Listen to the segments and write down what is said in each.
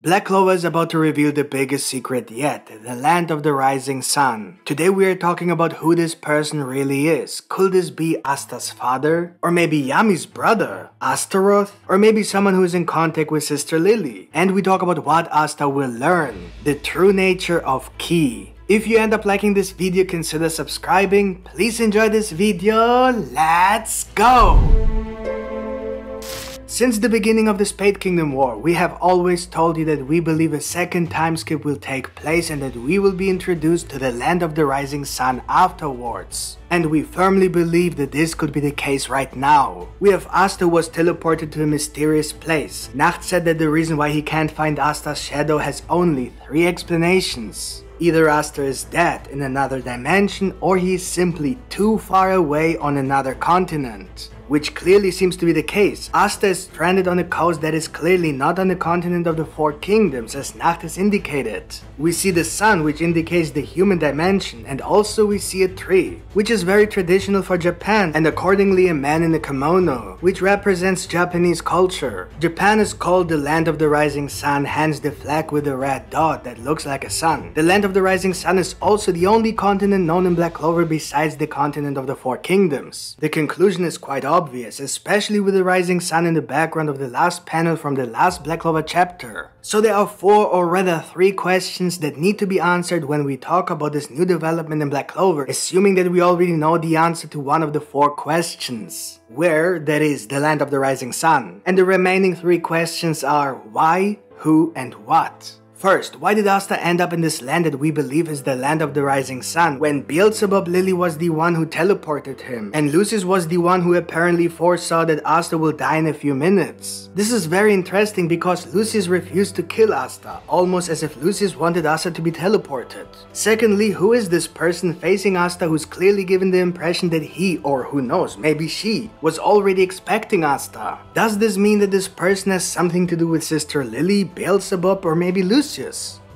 Black Clover is about to reveal the biggest secret yet, the land of the rising sun. Today we are talking about who this person really is. Could this be Asta's father? Or maybe Yami's brother? Astaroth? Or maybe someone who is in contact with Sister Lily? And we talk about what Asta will learn, the true nature of Ki. If you end up liking this video, consider subscribing. Please enjoy this video. Let's go! Since the beginning of the Spade Kingdom War, we have always told you that we believe a second time skip will take place and that we will be introduced to the land of the rising sun afterwards. And we firmly believe that this could be the case right now. We have Asta who was teleported to a mysterious place. Nacht said that the reason why he can't find Asta's shadow has only 3 explanations. Either Asta is dead in another dimension or he is simply too far away on another continent. Which clearly seems to be the case. Asta is stranded on a coast that is clearly not on the continent of the 4 kingdoms as Nacht has indicated. We see the sun, which indicates the human dimension, and also we see a tree, which is very traditional for Japan, and accordingly a man in a kimono, which represents Japanese culture. Japan is called the land of the rising sun, hence the flag with a red dot that looks like a sun. The land of the rising sun is also the only continent known in Black Clover besides the continent of the 4 kingdoms. The conclusion is quite obvious, especially with the rising sun in the background of the last panel from the last Black Clover chapter. So there are 4 or rather 3 questions that need to be answered when we talk about this new development in Black Clover, assuming that we already know the answer to one of the 4 questions. Where, that is, the land of the rising sun. And the remaining 3 questions are why, who, and what. First, why did Asta end up in this land that we believe is the land of the rising sun when Beelzebub Lily was the one who teleported him and Lucius was the one who apparently foresaw that Asta will die in a few minutes? This is very interesting because Lucius refused to kill Asta, almost as if Lucius wanted Asta to be teleported. Secondly, who is this person facing Asta who's clearly given the impression that he, or who knows, maybe she, was already expecting Asta? Does this mean that this person has something to do with Sister Lily, Beelzebub, or maybe Lucius?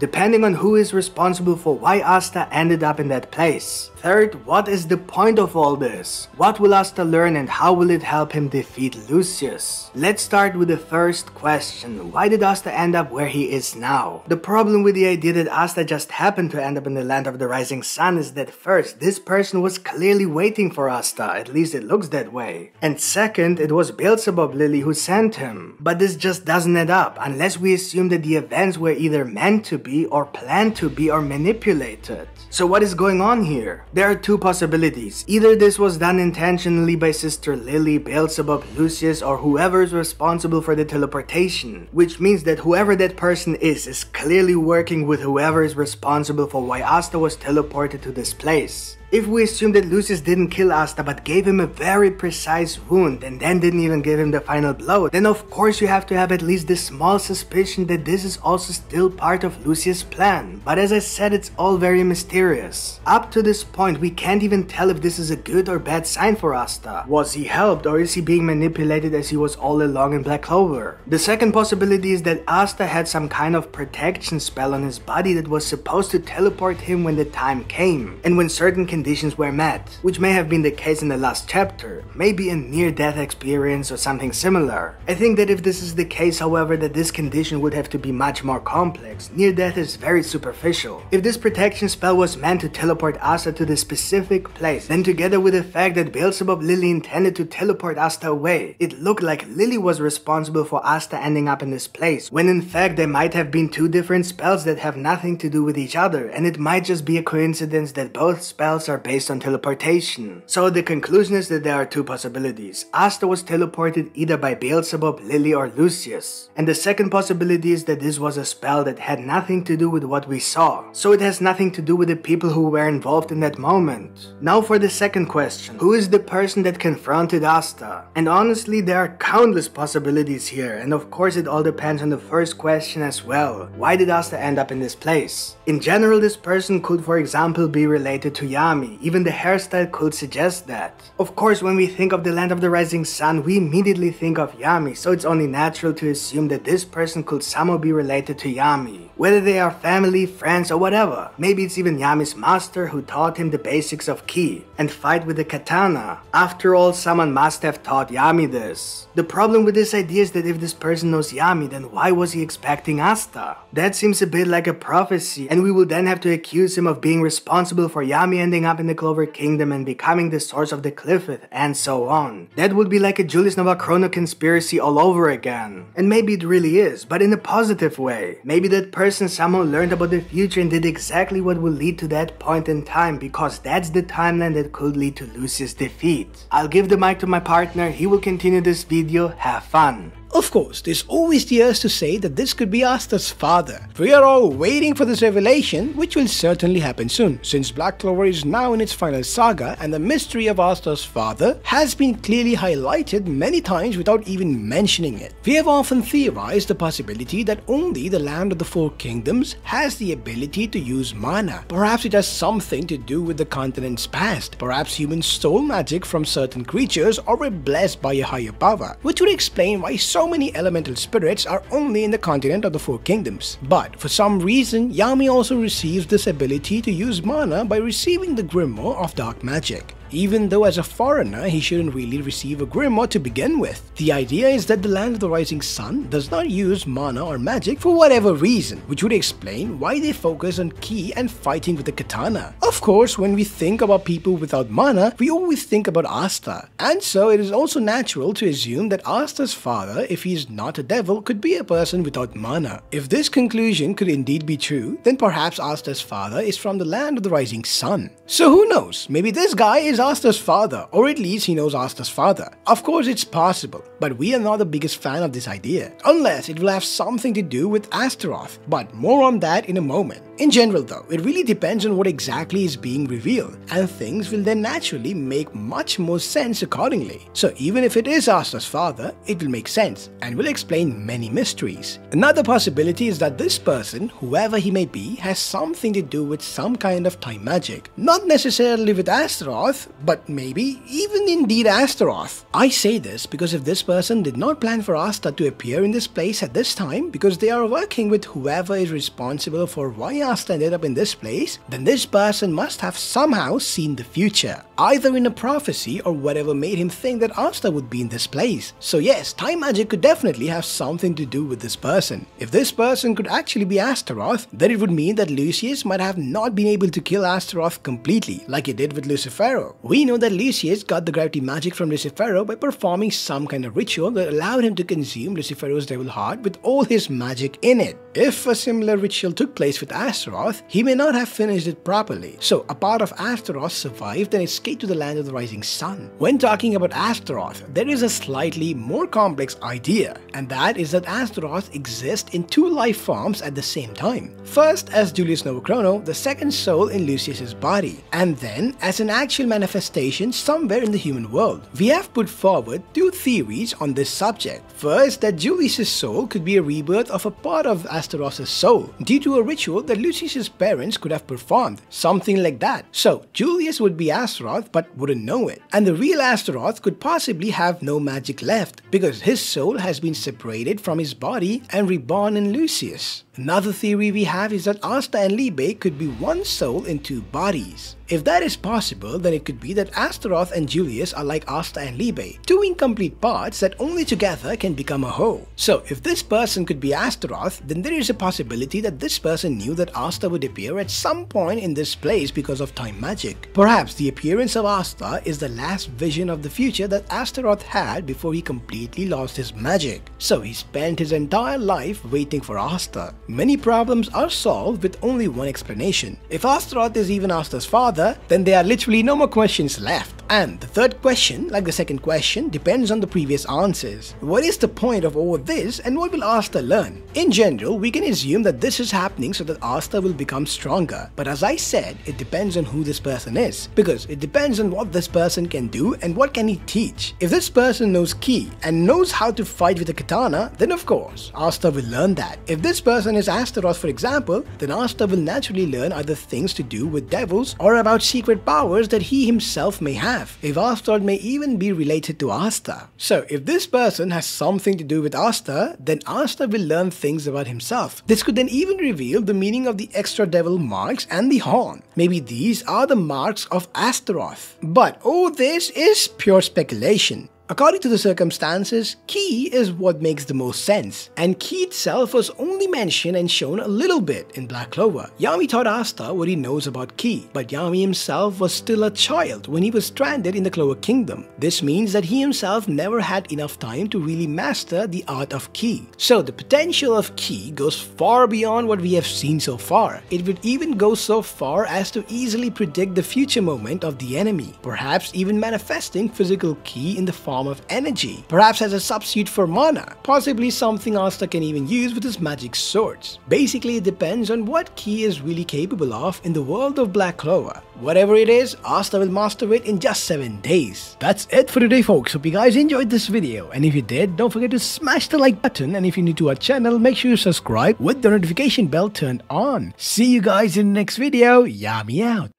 Depending on who is responsible for why Asta ended up in that place. Third, what is the point of all this? What will Asta learn and how will it help him defeat Lucius? Let's start with the first question. Why did Asta end up where he is now? The problem with the idea that Asta just happened to end up in the land of the rising sun is that first, this person was clearly waiting for Asta, at least it looks that way. And second, it was Beelzebub Lily who sent him. But this just doesn't add up unless we assume that the events were either meant to be or planned to be or manipulated. So what is going on here? There are 2 possibilities. Either this was done intentionally by Sister Lily, Beelzebub, Lucius, or whoever is responsible for the teleportation, which means that whoever that person is clearly working with whoever is responsible for why Asta was teleported to this place. If we assume that Lucius didn't kill Asta but gave him a very precise wound and then didn't even give him the final blow, then of course you have to have at least this small suspicion that this is also still part of Lucius' plan. But as I said, it's all very mysterious. Up to this point, we can't even tell if this is a good or bad sign for Asta. Was he helped or is he being manipulated as he was all along in Black Clover? The second possibility is that Asta had some kind of protection spell on his body that was supposed to teleport him when the time came and when certain conditions were met, which may have been the case in the last chapter, maybe a near-death experience or something similar. I think that if this is the case, however, that this condition would have to be much more complex. Near-death is very superficial. If this protection spell was meant to teleport Asta to the specific place, then together with the fact that Beelzebub Lily intended to teleport Asta away, it looked like Lily was responsible for Asta ending up in this place, when in fact there might have been 2 different spells that have nothing to do with each other, and it might just be a coincidence that both spells are based on teleportation. So the conclusion is that there are 2 possibilities. Asta was teleported either by Beelzebub, Lily, or Lucius. And the second possibility is that this was a spell that had nothing to do with what we saw. So it has nothing to do with the people who were involved in that moment. Now for the second question. Who is the person that confronted Asta? And honestly, there are countless possibilities here, and of course it all depends on the first question as well. Why did Asta end up in this place? In general, this person could, for example, be related to Yami, Yami. Even the hairstyle could suggest that. Of course, when we think of the land of the rising sun, we immediately think of Yami, so it's only natural to assume that this person could somehow be related to Yami. Whether they are family, friends, or whatever. Maybe it's even Yami's master who taught him the basics of ki and fight with the katana. After all, someone must have taught Yami this. The problem with this idea is that if this person knows Yami, then why was he expecting Asta? That seems a bit like a prophecy, and we will then have to accuse him of being responsible for Yami ending up in the Clover Kingdom and becoming the source of the Clifford, and so on. That would be like a Julius Novachrono conspiracy all over again. And maybe it really is, but in a positive way. Maybe that person somehow learned about the future and did exactly what will lead to that point in time, because that's the timeline that could lead to Lucius' defeat. I'll give the mic to my partner, he will continue this video, have fun. Of course, there's always the urge to say that this could be Asta's father. We are all waiting for this revelation, which will certainly happen soon, since Black Clover is now in its final saga and the mystery of Asta's father has been clearly highlighted many times without even mentioning it. We have often theorized the possibility that only the Land of the Four Kingdoms has the ability to use mana. Perhaps it has something to do with the continent's past. Perhaps humans stole magic from certain creatures or were blessed by a higher power, which would explain why so many elemental spirits are only in the continent of the Four Kingdoms. But for some reason, Yami also receives this ability to use mana by receiving the Grimoire of Dark Magic. Even though as a foreigner, he shouldn't really receive a grimoire to begin with. The idea is that the Land of the Rising Sun does not use mana or magic for whatever reason, which would explain why they focus on ki and fighting with the katana. Of course, when we think about people without mana, we always think about Asta. And so it is also natural to assume that Asta's father, if he is not a devil, could be a person without mana. If this conclusion could indeed be true, then perhaps Asta's father is from the Land of the Rising Sun. So who knows, maybe this guy is Asta's father, or at least he knows Asta's father. Of course it's possible, but we are not the biggest fan of this idea, unless it will have something to do with Astaroth, but more on that in a moment. In general though, it really depends on what exactly is being revealed, and things will then naturally make much more sense accordingly. So even if it is Asta's father, it will make sense, and will explain many mysteries. Another possibility is that this person, whoever he may be, has something to do with some kind of time magic. Not necessarily with Astaroth, but maybe even indeed Astaroth. I say this because if this person did not plan for Asta to appear in this place at this time because they are working with whoever is responsible for why Asta ended up in this place, then this person must have somehow seen the future, either in a prophecy or whatever made him think that Asta would be in this place. So yes, time magic could definitely have something to do with this person. If this person could actually be Astaroth, then it would mean that Lucius might have not been able to kill Astaroth completely like he did with Lucifero. We know that Lucius got the gravity magic from Lucifero by performing some kind of ritual that allowed him to consume Lucifero's devil heart with all his magic in it. If a similar ritual took place with Astaroth, he may not have finished it properly. So a part of Astaroth survived and escaped to the Land of the Rising Sun. When talking about Astaroth, there is a slightly more complex idea, and that is that Astaroth exists in two life forms at the same time. First as Julius Novachrono, the second soul in Lucius's body, and then as an actual manifestation somewhere in the human world. We have put forward two theories on this subject. First, that Julius's soul could be a rebirth of a part of Astaroth's soul due to a ritual that Lucius's parents could have performed, something like that. So Julius would be Astaroth but wouldn't know it, and the real Astaroth could possibly have no magic left because his soul has been separated from his body and reborn in Lucius. Another theory we have is that Asta and Libe could be one soul in two bodies. If that is possible, then it could be that Astaroth and Julius are like Asta and Libe, two incomplete parts that only together can become a whole. So if this person could be Astaroth, then there is a possibility that this person knew that Asta would appear at some point in this place because of time magic. Perhaps the appearance of Asta is the last vision of the future that Astaroth had before he completely lost his magic. So he spent his entire life waiting for Asta. Many problems are solved with only one explanation. If Astaroth is even Asta's father, then there are literally no more questions left. And the third question, like the second question, depends on the previous answers. What is the point of all this and what will Asta learn? In general, we can assume that this is happening so that Asta will become stronger. But as I said, it depends on who this person is, because it depends on what this person can do and what can he teach. If this person knows ki and knows how to fight with a katana, then of course, Asta will learn that. If this person is Astaroth, for example, then Asta will naturally learn either things to do with devils or about secret powers that he himself may have. If Astaroth may even be related to Asta. So if this person has something to do with Asta, then Asta will learn things about himself. This could then even reveal the meaning of the extra devil marks and the horn. Maybe these are the marks of Astaroth. But all this is pure speculation. According to the circumstances, ki is what makes the most sense, and ki itself was only mentioned and shown a little bit in Black Clover. Yami taught Asta what he knows about ki, but Yami himself was still a child when he was stranded in the Clover Kingdom. This means that he himself never had enough time to really master the art of ki. So the potential of ki goes far beyond what we have seen so far. It would even go so far as to easily predict the future movement of the enemy, perhaps even manifesting physical ki in the form of energy, perhaps as a substitute for mana, possibly something Asta can even use with his magic swords. Basically, it depends on what ki is really capable of in the world of Black Clover. Whatever it is, Asta will master it in just 7 days. That's it for today, folks. Hope you guys enjoyed this video, and if you did, don't forget to smash the like button, and if you're new to our channel, make sure you subscribe with the notification bell turned on. See you guys in the next video. Yami out.